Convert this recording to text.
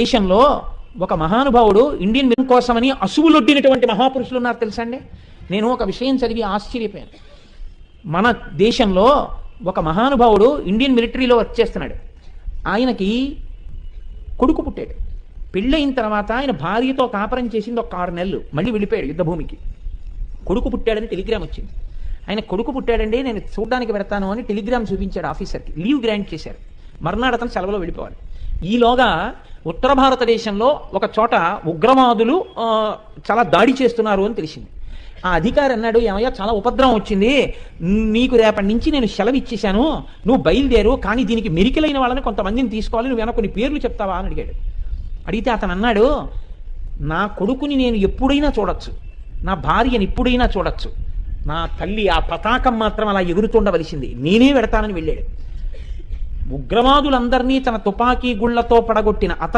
దేశంలో ఒక మహానుభావుడు ఇండియన్ మిలిటరీ కోసమని అసువులొడ్డినటువంటి మహాపురుషులు ఉన్నారు తెలుసా అండి. నేను ఒక విషయం చదివి ఆశ్చర్యపోయాను. మన దేశంలో ఒక మహానుభావుడు ఇండియన్ మిలిటరీలో వర్క్ చేస్తున్నాడు. ఆయనకి కొడుకు పుట్టాడు. పెళ్ళయిన తర్వాత ఆయన భార్యతో కాపురం చేసింది ఒక 6 నెలలు, మళ్ళీ వెళ్ళిపోయాడు యుద్ధభూమికి. కొడుకు పుట్టాడని టెలిగ్రామ్ వచ్చింది. ఆయన కొడుకు పుట్టాడండి, నేను చూడడానికి పెడతాను అని టెలిగ్రామ్ చూపించాడు ఆఫీసర్కి. లీవ్ గ్రాంట్ చేశారు. మర్నాడు అతను సెలవులో వెళ్ళిపోవాలి. ఈలోగా ఉత్తర భారతదేశంలో ఒక చోట ఉగ్రవాదులు చాలా దాడి చేస్తున్నారు అని తెలిసింది. ఆ అధికారి అన్నాడు, ఏమయ్యా చాలా ఉపద్రవం వచ్చింది, నీకు రేపటి నుంచి నేను సెలవు ఇచ్చేశాను, నువ్వు బయలుదేరు, కానీ దీనికి మెరికలైన వాళ్ళని కొంతమందిని తీసుకోవాలి, నువ్వు కొన్ని పేర్లు చెప్తావా అని అడిగాడు. అడిగితే అతను అన్నాడు, నా కొడుకుని నేను ఎప్పుడైనా చూడొచ్చు, నా భార్యని ఎప్పుడైనా చూడొచ్చు, నా తల్లి ఆ పతాకం మాత్రం అలా ఎగురుతుండవలసింది, నేనే వెడతానని వెళ్ళాడు. ఉగ్రవాదులందరినీ తన తుపాకీ గుళ్లతో పడగొట్టిన అతను